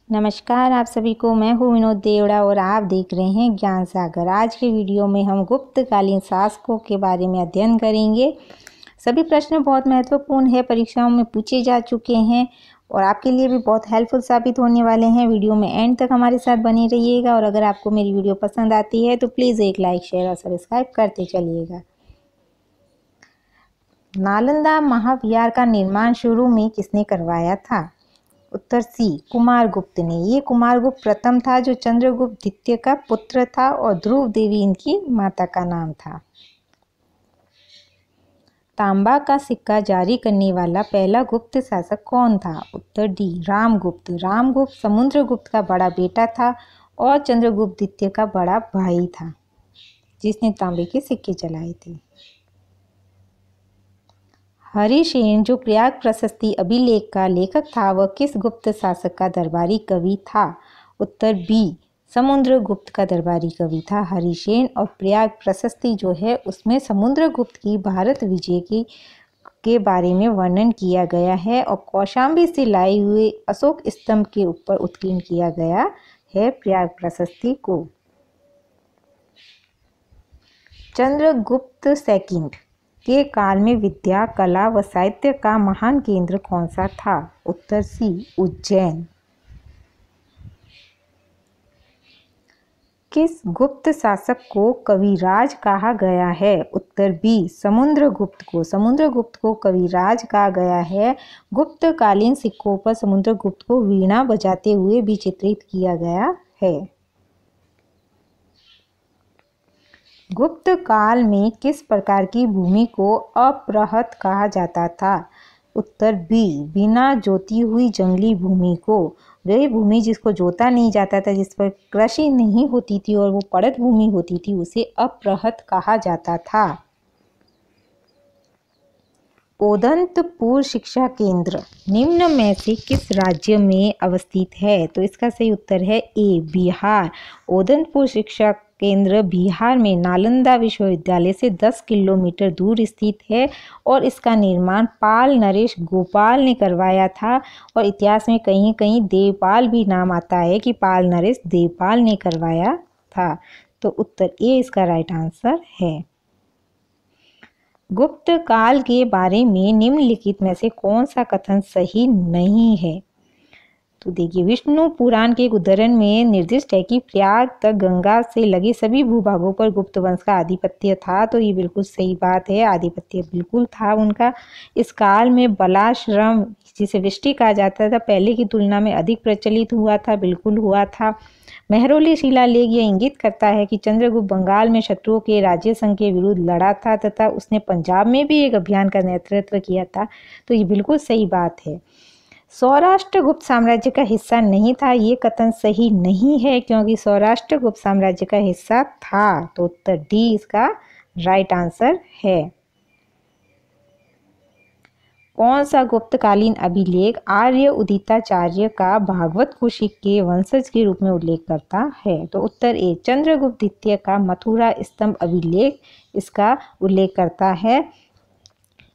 नमस्कार आप सभी को। मैं हूँ विनोद देवड़ा और आप देख रहे हैं ज्ञान सागर। आज के वीडियो में हम गुप्तकालीन शासकों के बारे में अध्ययन करेंगे। सभी प्रश्न बहुत महत्वपूर्ण है, परीक्षाओं में पूछे जा चुके हैं और आपके लिए भी बहुत हेल्पफुल साबित होने वाले हैं। वीडियो में एंड तक हमारे साथ बने रहिएगा और अगर आपको मेरी वीडियो पसंद आती है तो प्लीज़ एक लाइक, शेयर और सब्सक्राइब करते चलिएगा। नालंदा महाविहार का निर्माण शुरू में किसने करवाया था? उत्तर सी, कुमारगुप्त ने। ये कुमारगुप्त प्रथम था जो चंद्रगुप्त द्वितीय का पुत्र था और ध्रुव देवी इनकी माता का नाम था। तांबा का सिक्का जारी करने वाला पहला गुप्त शासक कौन था? उत्तर डी, रामगुप्त। रामगुप्त समुद्रगुप्त का बड़ा बेटा था और चंद्रगुप्त द्वितीय का बड़ा भाई था जिसने तांबे के सिक्के चलाए थे। हरिसेन जो प्रयाग प्रशस्ति अभिलेख का लेखक था वह किस गुप्त शासक का दरबारी कवि था? उत्तर बी, समुद्रगुप्त का दरबारी कवि था हरिसेन। और प्रयाग प्रशस्ति जो है उसमें समुद्रगुप्त की भारत विजय के बारे में वर्णन किया गया है और कौशाम्बी से लाए हुए अशोक स्तंभ के ऊपर उत्कीर्ण किया गया है प्रयाग प्रशस्ति को। चंद्रगुप्त सेकंड के काल में विद्या, कला व साहित्य का महान केंद्र कौन सा था? उत्तर सी, उज्जैन। किस गुप्त शासक को कविराज कहा गया है? उत्तर बी, समुद्रगुप्त को। समुद्रगुप्त को कविराज कहा गया है। गुप्तकालीन सिक्कों पर समुद्रगुप्त को वीणा बजाते हुए भी चित्रित किया गया है। गुप्त काल में किस प्रकार की भूमि को अपृहत कहा जाता था? उत्तर बी, बिना जोती हुई जंगली भूमि को। वही भूमि जिसको जोता नहीं जाता था, जिस पर कृषि नहीं होती थी और वो पड़त भूमि होती थी, उसे अपृहत कहा जाता था। ओदंतपुर शिक्षा केंद्र निम्न में से किस राज्य में अवस्थित है? तो इसका सही उत्तर है ए, बिहार। ओदंतपुर शिक्षा केंद्र बिहार में नालंदा विश्वविद्यालय से 10 किलोमीटर दूर स्थित है और इसका निर्माण पाल नरेश गोपाल ने करवाया था और इतिहास में कहीं कहीं देवपाल भी नाम आता है कि पाल नरेश देवपाल ने करवाया था। तो उत्तर ए इसका राइट आंसर है। गुप्त काल के बारे में निम्नलिखित में से कौन सा कथन सही नहीं है? तो देखिए, विष्णु पुराण के एक उद्धरण में निर्दिष्ट है कि प्रयाग तक गंगा से लगे सभी भूभागों पर गुप्त वंश का आधिपत्य था। तो ये बिल्कुल सही बात है, आधिपत्य बिल्कुल था उनका। इस काल में बलाश्रम, जिसे वृष्टि कहा जाता था, पहले की तुलना में अधिक प्रचलित हुआ था, बिल्कुल हुआ था। मेहरौली शिलालेख यह इंगित करता है कि चंद्रगुप्त बंगाल में शत्रुओं के राज्य संघ के विरुद्ध लड़ा था तथा उसने पंजाब में भी एक अभियान का नेतृत्व किया था। तो ये बिल्कुल सही बात है। सौराष्ट्र गुप्त साम्राज्य का हिस्सा नहीं था, ये कथन सही नहीं है क्योंकि सौराष्ट्र गुप्त साम्राज्य का हिस्सा था। तो उत्तर डी इसका राइट आंसर है। कौन सा गुप्तकालीन अभिलेख आर्य उदिताचार्य का भागवत कुशिक के वंशज के रूप में उल्लेख करता है? तो उत्तर ए, चंद्रगुप्त द्वितीय का मथुरा स्तंभ अभिलेख इसका उल्लेख करता है।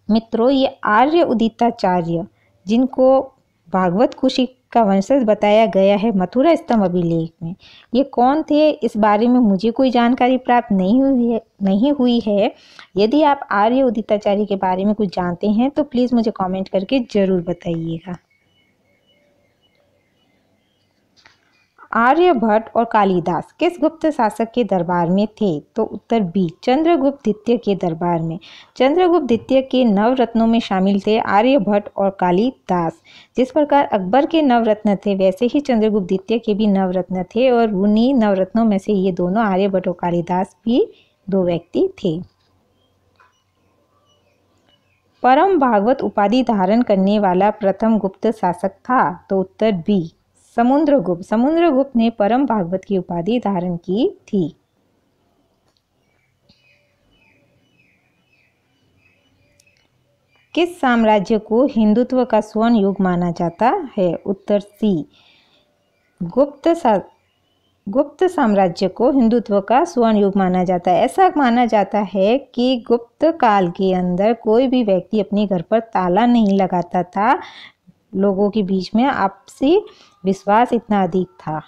मित्रों, ये आर्य उदिताचार्य जिनको भागवत कुशिक का वंशज बताया गया है मथुरा स्तंभ अभिलेख में, ये कौन थे इस बारे में मुझे कोई जानकारी प्राप्त नहीं हुई है। यदि आप आर्य उदिताचार्य के बारे में कुछ जानते हैं तो प्लीज़ मुझे कमेंट करके ज़रूर बताइएगा। आर्यभट्ट और कालिदास किस गुप्त शासक के दरबार में थे? तो उत्तर बी, चंद्रगुप्त द्वितीय के दरबार में। चंद्रगुप्त द्वितीय के नवरत्नों में शामिल थे आर्यभट्ट और कालिदास। जिस प्रकार अकबर के नवरत्न थे वैसे ही चंद्रगुप्त द्वितीय के भी नवरत्न थे और उन्हीं नवरत्नों में से ये दोनों आर्यभट्ट और कालिदास भी दो व्यक्ति थे। परम भागवत उपाधि धारण करने वाला प्रथम गुप्त शासक था? तो उत्तर बी, समुद्रगुप्त। समुद्रगुप्त ने परम भागवत की उपाधि धारण की थी। किस साम्राज्य को हिंदुत्व का स्वर्ण युग माना जाता है? उत्तर सी, गुप्त साम्राज्य को हिंदुत्व का स्वर्ण युग माना जाता है। ऐसा माना जाता है कि गुप्त काल के अंदर कोई भी व्यक्ति अपने घर पर ताला नहीं लगाता था, लोगों के बीच में आपसी विश्वास इतना अधिक था।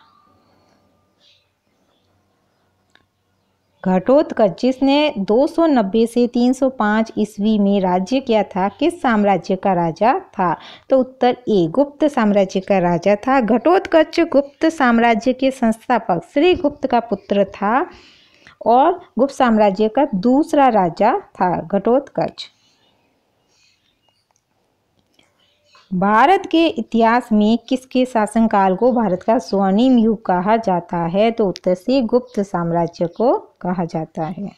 घटोत्कच जिसने 290 से 305 ईस्वी में राज्य किया था, किस साम्राज्य का राजा था? तो उत्तर ए, गुप्त साम्राज्य का राजा था। घटोत्कच गुप्त साम्राज्य के संस्थापक श्री गुप्त का पुत्र था और गुप्त साम्राज्य का दूसरा राजा था घटोत्कच। भारत के इतिहास में किसके शासनकाल को भारत का स्वर्णिम युग कहा जाता है? तो उत्तर से गुप्त साम्राज्य को कहा जाता है।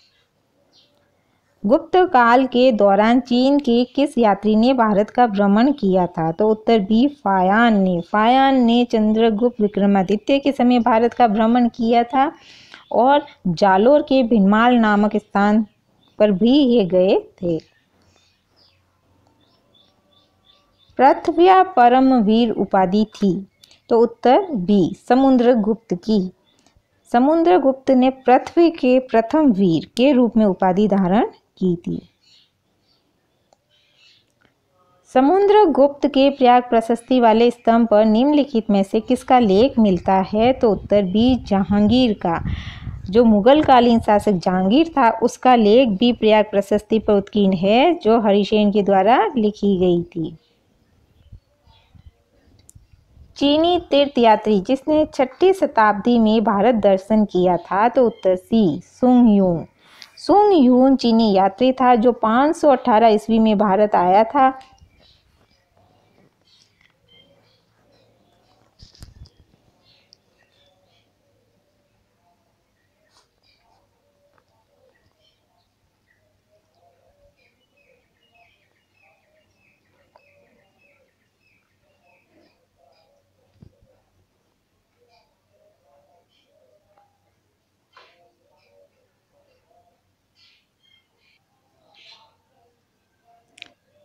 गुप्त काल के दौरान चीन के किस यात्री ने भारत का भ्रमण किया था? तो उत्तर बी, फायान ने। फायान ने चंद्रगुप्त विक्रमादित्य के समय भारत का भ्रमण किया था और जालोर के भिनमाल नामक स्थान पर भी ये गए थे। पृथ्वी परमवीर उपाधि थी? तो उत्तर बी, समुद्रगुप्त की। समुद्रगुप्त ने पृथ्वी के प्रथम वीर के रूप में उपाधि धारण की थी। समुद्रगुप्त के प्रयाग प्रशस्ति वाले स्तंभ पर निम्नलिखित में से किसका लेख मिलता है? तो उत्तर बी, जहांगीर का। जो मुगल कालीन शासक जहांगीर था उसका लेख भी प्रयाग प्रशस्ति पर उत्कीर्ण है, जो हरिसेन के द्वारा लिखी गई थी। चीनी तीर्थयात्री जिसने 6ठी शताब्दी में भारत दर्शन किया था? तो उत्तर सी, सुंग यून। सुंग यून चीनी यात्री था जो 518 ईस्वी में भारत आया था।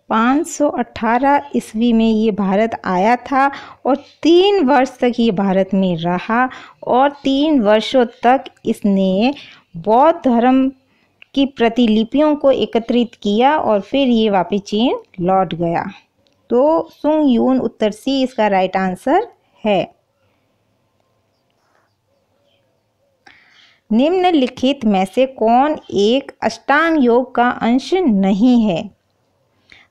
पाँच 518 ईस्वी में ये भारत आया था और 3 वर्ष तक ये भारत में रहा और 3 वर्षों तक इसने बौद्ध धर्म की प्रतिलिपियों को एकत्रित किया और फिर ये वापस चीन लौट गया। तो सुंग यून उत्तर सी इसका राइट आंसर है। निम्नलिखित में से कौन एक अष्टांग योग का अंश नहीं है?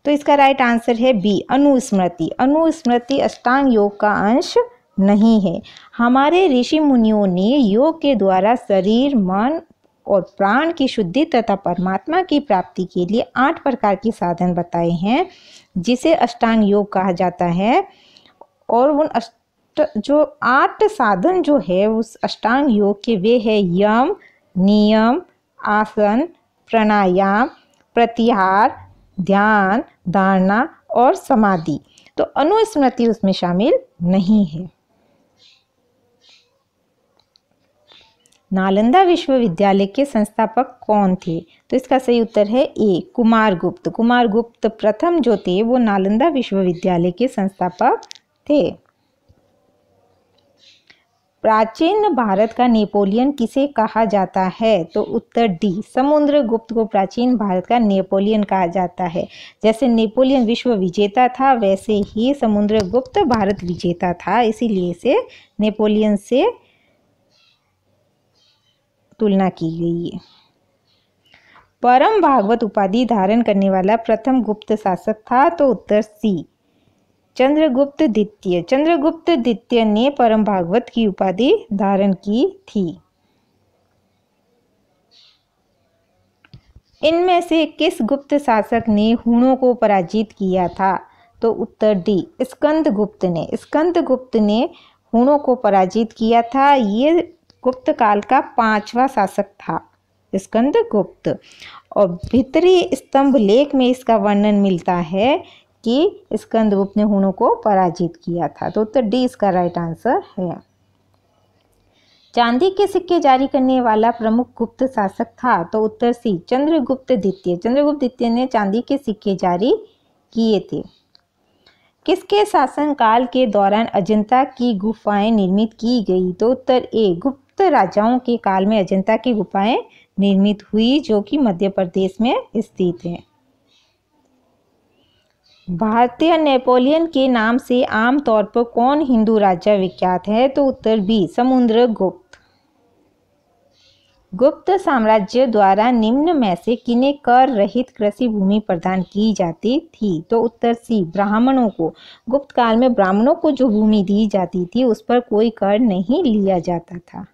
तो इसका राइट आंसर है बी, अनुस्मृति। अनुस्मृति अष्टांग योग का अंश नहीं है। हमारे ऋषि मुनियों ने योग के द्वारा शरीर, मन और प्राण की शुद्धि तथा परमात्मा की प्राप्ति के लिए 8 प्रकार के साधन बताए हैं, जिसे अष्टांग योग कहा जाता है। और उन जो 8 साधन जो है उस अष्टांग योग के, वे है यम, नियम, आसन, प्राणायाम, प्रत्याहार, ध्यान, धारणा और समाधि। तो अनुस्मृति उसमें शामिल नहीं है। नालंदा विश्वविद्यालय के संस्थापक कौन थे? तो इसका सही उत्तर है ए, कुमारगुप्त। कुमारगुप्त प्रथम जो थे वो नालंदा विश्वविद्यालय के संस्थापक थे। प्राचीन भारत का नेपोलियन किसे कहा जाता है? तो उत्तर डी, समुद्रगुप्त को प्राचीन भारत का नेपोलियन कहा जाता है। जैसे नेपोलियन विश्व विजेता था वैसे ही समुद्रगुप्त भारत विजेता था, इसीलिए इसे नेपोलियन से तुलना की गई है। परम भागवत उपाधि धारण करने वाला प्रथम गुप्त शासक था? तो उत्तर सी, चंद्रगुप्त द्वितीय। चंद्रगुप्त द्वितीय ने परम भागवत की उपाधि धारण की थी। इनमें से किस गुप्त शासक ने हुणों को पराजित किया था? तो उत्तर डी, स्कंदगुप्त ने। स्कंदगुप्त ने हुणों को पराजित किया था। ये गुप्त काल का 5वां शासक था स्कंदगुप्त। और भीतरी स्तंभ लेख में इसका वर्णन मिलता है कि स्कंदगुप्त ने हुणों को पराजित किया था। तो उत्तर डी इसका राइट आंसर है। चांदी के सिक्के जारी करने वाला प्रमुख गुप्त शासक था? तो उत्तर सी, चंद्रगुप्त द्वितीय। चंद्रगुप्त द्वितीय ने चांदी के सिक्के जारी किए थे। किसके शासनकाल के दौरान अजंता की गुफाएं निर्मित की गई? तो उत्तर ए, गुप्त राजाओं के काल में अजंता की गुफाएं निर्मित हुई, जो कि मध्य प्रदेश में स्थित है। भारतीय नेपोलियन के नाम से आमतौर पर कौन हिंदू राजा विख्यात है? तो उत्तर बी समुद्रगुप्त। गुप्त साम्राज्य द्वारा निम्न में से किन्हें कर रहित कृषि भूमि प्रदान की जाती थी? तो उत्तर सी ब्राह्मणों को। गुप्त काल में ब्राह्मणों को जो भूमि दी जाती थी उस पर कोई कर नहीं लिया जाता था।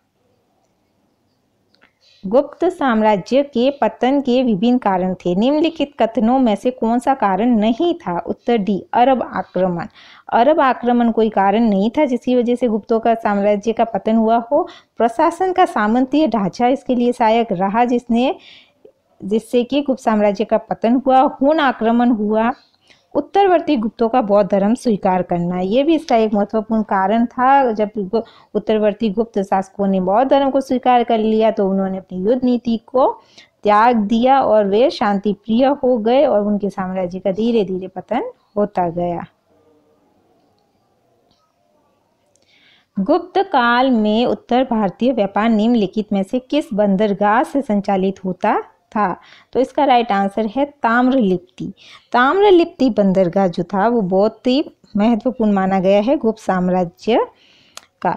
गुप्त साम्राज्य के पतन के विभिन्न कारण थे। निम्नलिखित कथनों में से कौन सा कारण नहीं था? उत्तर डी अरब आक्रमण। अरब आक्रमण कोई कारण नहीं था जिसकी वजह से गुप्तों का साम्राज्य का पतन हुआ हो। प्रशासन का सामंतीय ढांचा इसके लिए सहायक रहा जिससे कि गुप्त साम्राज्य का पतन हुआ। हुन आक्रमण हुआ। उत्तरवर्ती गुप्तों का बौद्ध धर्म स्वीकार करना, ये भी इसका एक महत्वपूर्ण कारण था। जब उत्तरवर्ती गुप्त शासकों ने बौद्ध धर्म को स्वीकार कर लिया तो उन्होंने अपनी युद्ध नीति को त्याग दिया और वे शांति प्रिय हो गए और उनके साम्राज्य का धीरे धीरे पतन होता गया। गुप्त काल में उत्तर भारतीय व्यापार निम्नलिखित में से किस बंदरगाह से संचालित होता था? तो इसका राइट आंसर है ताम्रलिप्ति। ताम्रलिप्ति बंदरगाह जो था वो बहुत ही महत्वपूर्ण माना गया है गुप्त साम्राज्य का।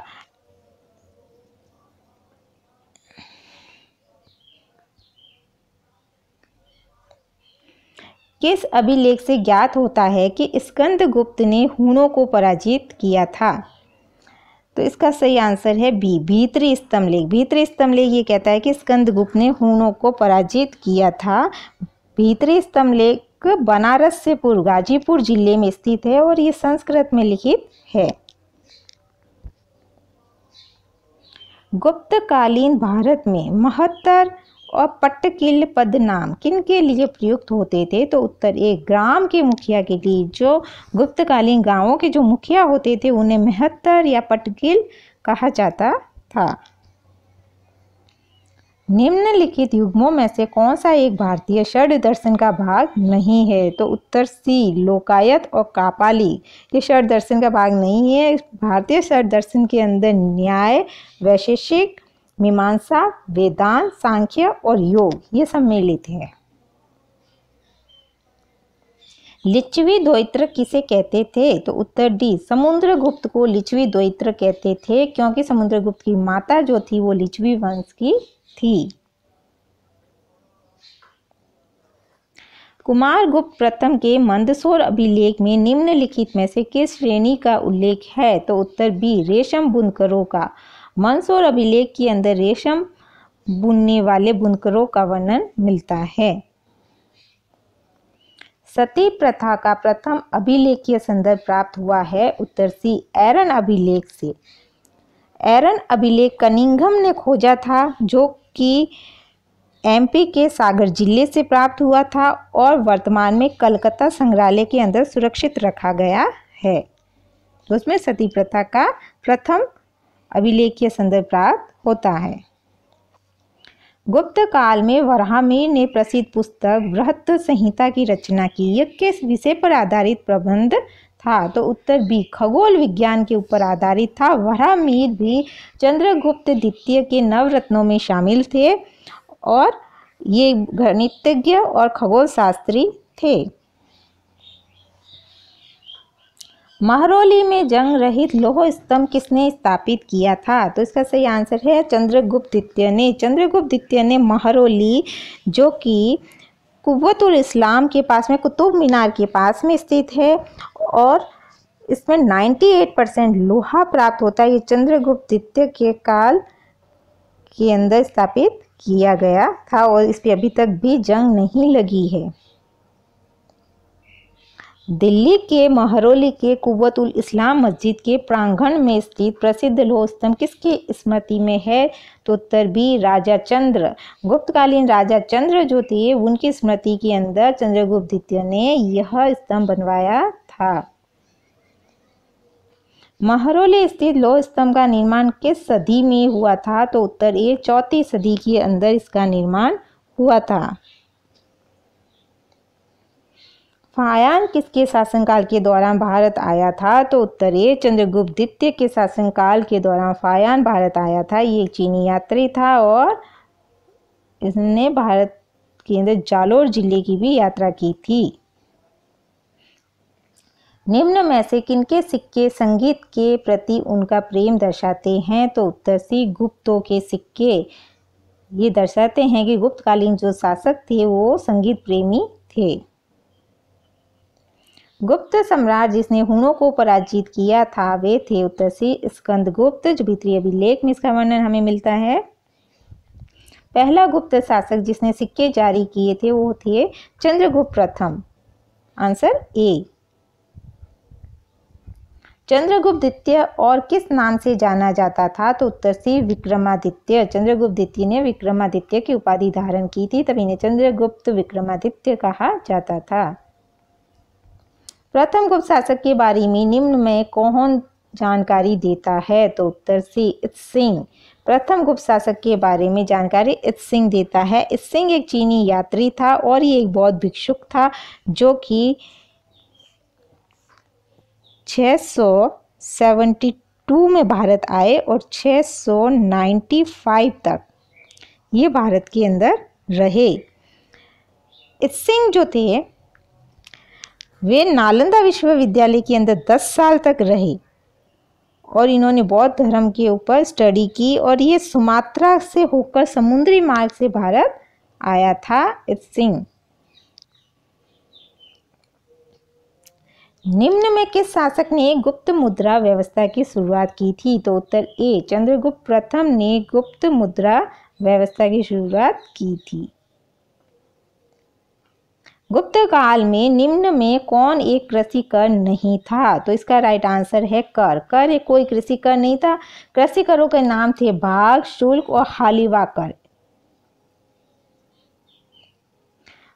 किस अभिलेख से ज्ञात होता है कि स्कंदगुप्त ने हुनों को पराजित किया था? तो इसका सही आंसर है बी भीतरी स्तंभलेख। भीतरी स्तंभलेख ये कहता है कि स्कंदगुप्त ने हुनों को पराजित किया था। भीतरी स्तंभलेख बनारस से पूर्व गाजीपुर जिले में स्थित है और ये संस्कृत में लिखित है। गुप्तकालीन भारत में महत्तर और पट्टकिल पद नाम किनके लिए प्रयुक्त होते थे? तो उत्तर ए ग्राम के मुखिया के लिए। जो गुप्तकालीन गांवों के जो मुखिया होते थे उन्हें महत्तर या पट्टकिल कहा जाता था। निम्नलिखित युग्मों में से कौन सा एक भारतीय षड दर्शन का भाग नहीं है? तो उत्तर सी लोकायत और कापाली, ये षड दर्शन का भाग नहीं है। भारतीय षड दर्शन के अंदर न्याय, वैशेषिक, मीमांसा, वेदांत, सांख्य और योग ये सम्मिलित है। लिच्छवी द्वैत्र किसे कहते थे? तो उत्तर डी समुद्रगुप्त को लिच्छवी द्वैत्र कहते थे क्योंकि समुद्रगुप्त की माता जो थी वो लिच्छवी वंश की थी। कुमारगुप्त प्रथम के मंदसौर अभिलेख में निम्नलिखित में से किस श्रेणी का उल्लेख है? तो उत्तर बी रेशम बुनकरों का। मंदसौर अभिलेख के अंदर रेशम बुनने वाले बुनकरों का वर्णन मिलता है। सती प्रथा का प्रथम अभिलेखीय संदर्भ प्राप्त हुआ है। उत्तर सी एरन अभिलेख से। एरन अभिलेख कनिंघम ने खोजा था जो कि एमपी के सागर जिले से प्राप्त हुआ था और वर्तमान में कलकत्ता संग्रहालय के अंदर सुरक्षित रखा गया है। तो उसमें सती प्रथा का प्रथम अभिलेखीय संदर्भ प्राप्त होता है। गुप्त काल में वराहमिहिर ने प्रसिद्ध पुस्तक बृहत संहिता की रचना की। यह किस विषय पर आधारित प्रबंध था? तो उत्तर बी खगोल विज्ञान के ऊपर आधारित था। वराहमिहिर भी चंद्रगुप्त द्वितीय के नवरत्नों में शामिल थे और ये गणितज्ञ और खगोल शास्त्री थे। महरौली में जंग रहित लौह स्तंभ किसने स्थापित किया था? तो इसका सही आंसर है चंद्रगुप्त द्वितीय ने। चंद्रगुप्त द्वितीय ने महरौली जो कि कुव्वतुल इस्लाम के पास में कुतुब मीनार के पास में स्थित है और इसमें 98% लोहा प्राप्त होता है। ये चंद्रगुप्त द्वितीय के काल के अंदर स्थापित किया गया था और इस पर अभी तक भी जंग नहीं लगी है। दिल्ली के महरौली के कुव्वतुल इस्लाम मस्जिद के प्रांगण में स्थित प्रसिद्ध लौह स्तंभ किसकी स्मृति में है? तो उत्तर बी राजा चंद्र। गुप्तकालीन राजा चंद्र जो थे उनकी स्मृति के अंदर चंद्रगुप्त द्वितीय ने यह स्तंभ बनवाया था। महरौली स्थित लौह स्तंभ का निर्माण किस सदी में हुआ था? तो उत्तर ए 4वीं सदी के अंदर इसका निर्माण हुआ था। फायान किसके शासनकाल के दौरान भारत आया था? तो उत्तर ए चंद्रगुप्त द्वितीय के शासनकाल के दौरान फायान भारत आया था। ये एक चीनी यात्री था और इसने भारत के अंदर जालोर जिले की भी यात्रा की थी। निम्न में से किनके सिक्के संगीत के प्रति उनका प्रेम दर्शाते हैं? तो उत्तर सी गुप्तों के सिक्के ये दर्शाते हैं कि गुप्तकालीन जो शासक थे वो संगीत प्रेमी थे। गुप्त सम्राट जिसने हुनों को पराजित किया था वे थे उत्तर सी स्कंदगुप्त, जो भीतरी अभिलेख में इसका वर्णन हमें मिलता है। पहला गुप्त शासक जिसने सिक्के जारी किए थे वो थे चंद्रगुप्त प्रथम। Answer A. चंद्रगुप्त द्वितीय और किस नाम से जाना जाता था? तो उत्तर सी विक्रमादित्य। चंद्रगुप्त द्वितीय ने विक्रमादित्य की उपाधि धारण की थी, तभी इन्हें चंद्रगुप्त विक्रमादित्य कहा जाता था। प्रथम गुप्त शासक के बारे में निम्न में कौन जानकारी देता है? तो उत्तर सी इत्सिंग। प्रथम गुप्त शासक के बारे में जानकारी इत्सिंग देता है। इत्सिंग एक चीनी यात्री था और ये एक बौद्ध भिक्षुक था जो कि 672 में भारत आए और 695 तक ये भारत के अंदर रहे। इत्सिंग जो थे वे नालंदा विश्वविद्यालय के अंदर 10 साल तक रहे और इन्होंने बौद्ध धर्म के ऊपर स्टडी की और ये सुमात्रा से होकर समुद्री मार्ग से भारत आया था इत्सिंग। निम्न में किस शासक ने गुप्त मुद्रा व्यवस्था की शुरुआत की थी? तो उत्तर ए। चंद्रगुप्त प्रथम ने गुप्त मुद्रा व्यवस्था की शुरुआत की थी। गुप्त काल में निम्न में कौन एक कृषि कर नहीं था? तो इसका राइट आंसर है कर। कर एक कोई कृषि कर नहीं था। कृषि करों के नाम थे भाग, शुल्क और हालिवा कर।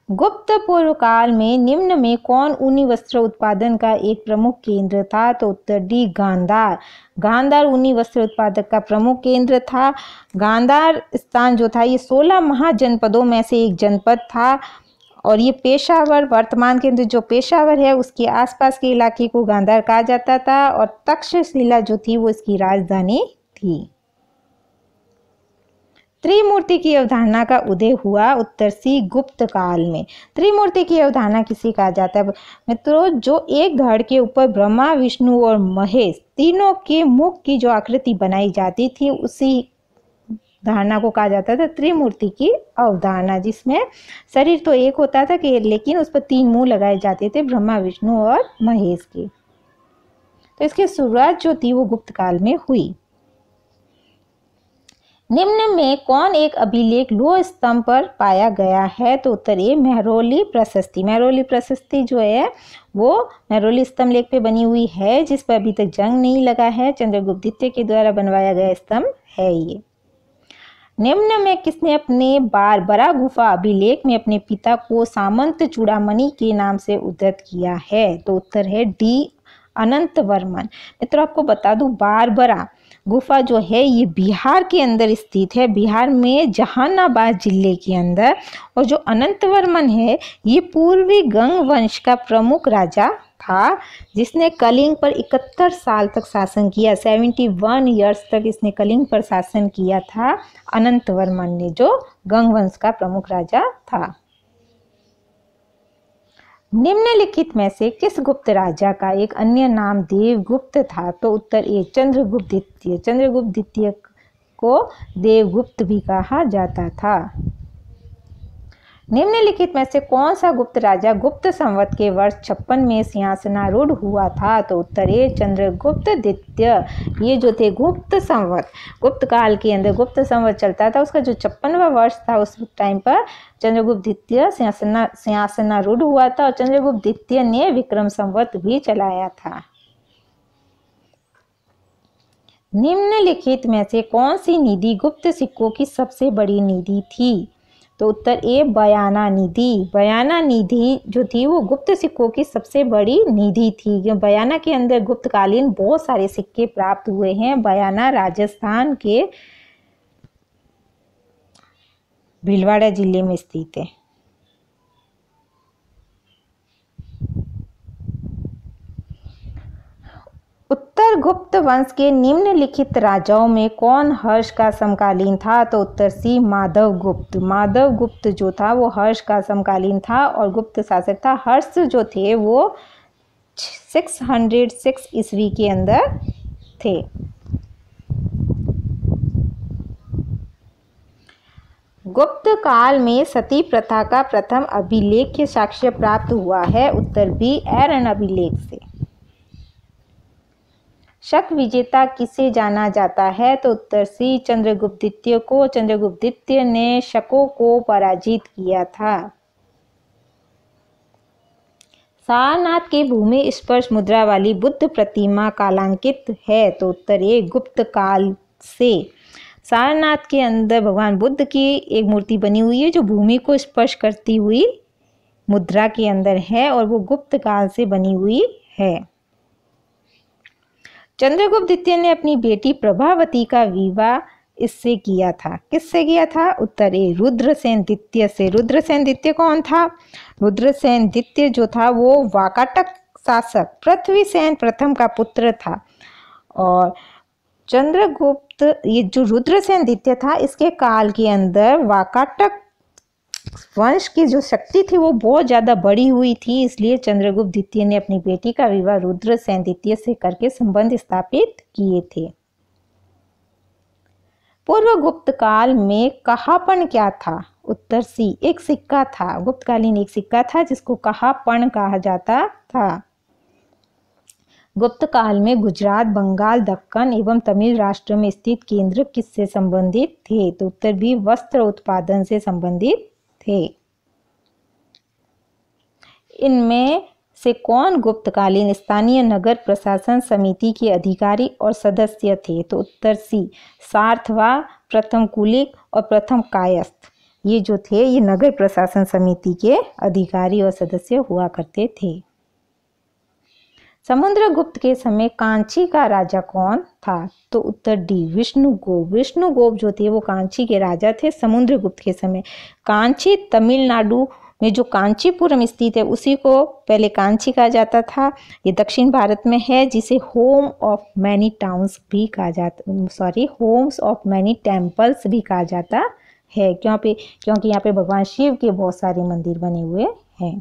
गुप्त पूर्व काल में निम्न में कौन ऊनी वस्त्र उत्पादन का एक प्रमुख केंद्र था? तो उत्तर डी गांधार। गांधार ऊनी वस्त्र उत्पादक का प्रमुख केंद्र था। गांधार स्थान जो था ये 16 महाजनपदों में से एक जनपद था और ये पेशावर, वर्तमान के अंदर जो पेशावर है उसके आसपास के इलाके को गांधार कहा जाता था और तक्षशिला जो थी वो इसकी राजधानी थी। त्रिमूर्ति की अवधारणा का उदय हुआ उत्तर सी गुप्त काल में। त्रिमूर्ति की अवधारणा किसे कहा जाता है? मित्रों, जो एक धड़ के ऊपर ब्रह्मा, विष्णु और महेश तीनों के मुख की जो आकृति बनाई जाती थी उसी धारणा को कहा जाता था त्रिमूर्ति की अवधारणा, जिसमें शरीर तो एक होता था कि लेकिन उस पर 3 मुंह लगाए जाते थे ब्रह्मा, विष्णु और महेश के। तो इसकी शुरुआत जो थी वो गुप्त काल में हुई। निम्न में कौन एक अभिलेख लौह स्तंभ पर पाया गया है? तो उत्तर ए। मेहरौली प्रशस्ति। मेहरौली प्रशस्ति जो है वो मेहरौली स्तंभ लेख पे बनी हुई है जिस पर अभी तक जंग नहीं लगा है। चंद्रगुप्त द्वितीय के द्वारा बनवाया गया स्तंभ है ये। निम्न में किसने अपने बारबरा गुफा अभिलेख में अपने पिता को सामंत चूड़ामणि के नाम से उद्धृत किया है? तो उत्तर है डी। अनंत वर्मन। मित्रों, आपको बता दूं बारबरा गुफा जो है ये बिहार के अंदर स्थित है, बिहार में जहानाबाद जिले के अंदर। और जो अनंत वर्मन है ये पूर्वी गंग वंश का प्रमुख राजा था जिसने कलिंग पर 71 साल तक शासन किया। 71 ईयर्स तक इसने कलिंग पर शासन किया था अनंत वर्मन ने, जो गंग वंश का प्रमुख राजा था। निम्नलिखित में से किस गुप्त राजा का एक अन्य नाम देवगुप्त था? तो उत्तर ए। चंद्रगुप्त द्वितीय। चंद्रगुप्त द्वितीय को देवगुप्त भी कहा जाता था। निम्नलिखित में से कौन सा गुप्त राजा गुप्त संवत के वर्ष 56 में सिंहासनारूढ़ हुआ था? तो उत्तर ए। चंद्रगुप्त द्वितीय। ये जो थे गुप्त संवत, गुप्त काल के अंदर गुप्त संवत चलता था, उसका जो 56वां वर्ष था उस टाइम पर चंद्रगुप्त द्वितीय सिंहासनारूढ़ हुआ था और चंद्रगुप्त द्वितीय ने विक्रम संवत भी चलाया था। निम्नलिखित में से कौन सी निधि गुप्त सिक्कों की सबसे बड़ी निधि थी? तो उत्तर ए। बयाना निधि। बयाना निधि जो थी वो गुप्त सिक्कों की सबसे बड़ी निधि थी। जो बयाना के अंदर गुप्तकालीन बहुत सारे सिक्के प्राप्त हुए हैं। बयाना राजस्थान के भीलवाड़ा जिले में स्थित है। उत्तर गुप्त वंश के निम्नलिखित राजाओं में कौन हर्ष का समकालीन था? तो उत्तर सी। माधव गुप्त। माधव गुप्त जो था वो हर्ष का समकालीन था और गुप्त शासक था। हर्ष जो थे वो 606 ईस्वी के अंदर थे। गुप्त काल में सती प्रथा का प्रथम अभिलेख साक्ष्य प्राप्त हुआ है। उत्तर बी एरन अभिलेख से। शक विजेता किसे जाना जाता है? तो उत्तर सी चंद्रगुप्त द्वितीय को। चंद्रगुप्त द्वितीय ने शकों को पराजित किया था। सारनाथ के भूमि स्पर्श मुद्रा वाली बुद्ध प्रतिमा कालांकित है। तो उत्तर ए गुप्त काल से। सारनाथ के अंदर भगवान बुद्ध की एक मूर्ति बनी हुई है जो भूमि को स्पर्श करती हुई मुद्रा के अंदर है और वो गुप्त काल से बनी हुई है। चंद्रगुप्त द्वितीय ने अपनी बेटी प्रभावती का विवाह इससे किया था। किससे किया था? उत्तर ए रुद्रसेन द्वितीय से। रुद्रसेन द्वितीय कौन था? रुद्रसेन द्वितीय जो था वो वाकाटक शासक पृथ्वीसेन प्रथम का पुत्र था। और चंद्रगुप्त ये जो रुद्रसेन द्वितीय था इसके काल के अंदर वाकाटक वंश की जो शक्ति थी वो बहुत ज़्यादा बढ़ी हुई थी, इसलिए चंद्रगुप्त द्वितीय ने अपनी बेटी का विवाह रुद्रसेन द्वितीय से करके संबंध स्थापित किए थे। पूर्व गुप्त काल में कहापन क्या था? उत्तर सी एक सिक्का था। गुप्तकालीन एक सिक्का था जिसको कहापन कहा जाता था। गुप्त काल में गुजरात, बंगाल, दक्कन एवं तमिल राष्ट्र में स्थित केंद्र किससे संबंधित थे? तो उत्तर भी वस्त्र उत्पादन से संबंधित थे। इनमें से कौन गुप्तकालीन स्थानीय नगर प्रशासन समिति के अधिकारी और सदस्य थे? तो उत्तर सी सार्थवा, प्रथम कुलिक और प्रथम कायस्थ। ये जो थे ये नगर प्रशासन समिति के अधिकारी और सदस्य हुआ करते थे। समुद्रगुप्त के समय कांची का राजा कौन था? तो उत्तर डी विष्णुगुप्त। विष्णुगुप्त जो थे वो कांची के राजा थे समुद्रगुप्त के समय। कांची तमिलनाडु में जो कांचीपुरम स्थित है उसी को पहले कांची कहा जाता था। ये दक्षिण भारत में है जिसे होम ऑफ मैनी टाउन्स भी कहा जाता, होम्स ऑफ मैनी टेम्पल्स भी कहा जाता है। क्योंकि यहाँ पे भगवान शिव के बहुत सारे मंदिर बने हुए हैं।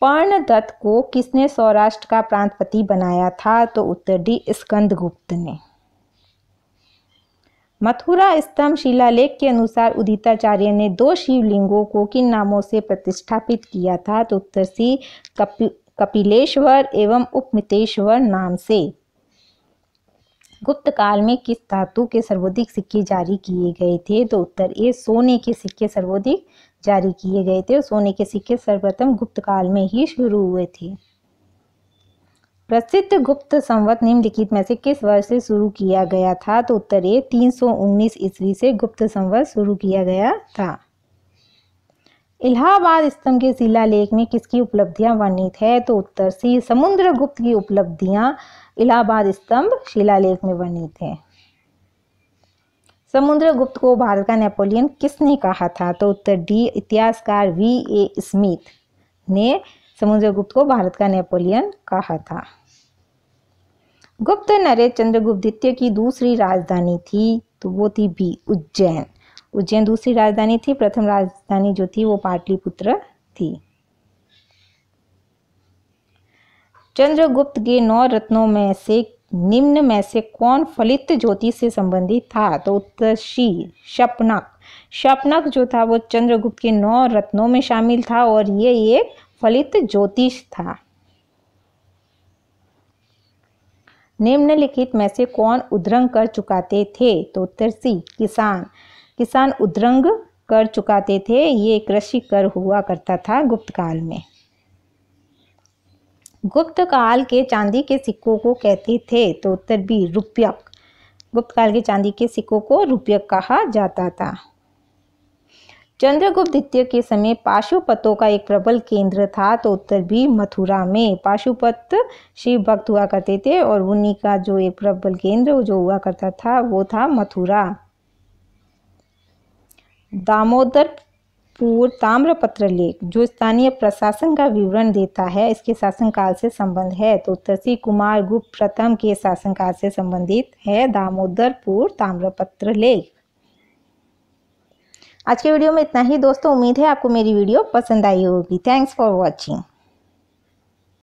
पर्णदत्त को किसने सौराष्ट्र का प्रांतपति बनाया था? तो उत्तर डी स्कंदगुप्त ने। मथुरा स्तंभ शिलालेख के अनुसार उदिताचार्य ने 2 शिवलिंगों को किन नामों से प्रतिष्ठापित किया था? तो उत्तर सी कपिलेश्वर एवं उपमितेश्वर नाम से। गुप्त काल में किस धातु के सर्वाधिक सिक्के जारी किए गए थे? तो उत्तर ए सोने के सिक्के सर्वाधिक जारी किए गए थे। सोने के सिक्के सर्वप्रथम गुप्त काल में ही शुरू हुए थे। प्रसिद्ध गुप्त संवत निम्नलिखित में से किस वर्ष से शुरू किया गया था? तो उत्तर ए 319 ईस्वी से गुप्त संवत शुरू किया गया था। इलाहाबाद स्तंभ के शिलालेख में किसकी उपलब्धियां वर्णित है? तो उत्तर सी समुद्रगुप्त की उपलब्धियां इलाहाबाद स्तंभ शिलालेख में वर्णित है। समुद्रगुप्त को भारत का नेपोलियन किसने कहा था? तो उत्तर डी इतिहासकार V.A. स्मिथ ने समुद्रगुप्त को भारत का नेपोलियन कहा था। गुप्त नरेश चंद्रगुप्त द्वितीय की दूसरी राजधानी थी, तो वो थी बी उज्जैन। उज्जैन दूसरी राजधानी थी। प्रथम राजधानी जो थी वो पाटलिपुत्र थी। चंद्रगुप्त के 9 रत्नों में से निम्न में से कौन फलित ज्योतिष से संबंधित था? तो उत्तर सी शपनक। शपनक जो था वो चंद्रगुप्त के 9 रत्नों में शामिल था और ये एक फलित ज्योतिष था। निम्नलिखित में से कौन उद्रंग कर चुकाते थे? तो उत्तर सी किसान। किसान उद्रंग कर चुकाते थे। ये कृषि कर हुआ करता था गुप्त काल में। गुप्त काल के चांदी के सिक्कों को कहते थे? तो उत्तर बी रुपयक। गुप्त काल के चांदी के सिक्कों को रुपयक कहा जाता था। चंद्रगुप्त द्वितीय के समय पाशुपतों का एक प्रबल केंद्र था, तो उत्तर बी मथुरा में। पाशुपत शिव भक्त हुआ करते थे और उन्हीं का जो एक प्रबल केंद्र जो हुआ करता था वो था मथुरा। दामोदरपुर ताम्रपत्र लेख जो स्थानीय प्रशासन का विवरण देता है, इसके शासनकाल से संबंध है? तो उत्तर सी कुमारगुप्त प्रथम के शासनकाल से संबंधित है दामोदरपुर ताम्रपत्र लेख। आज के वीडियो में इतना ही दोस्तों। उम्मीद है आपको मेरी वीडियो पसंद आई होगी। Thanks for watching.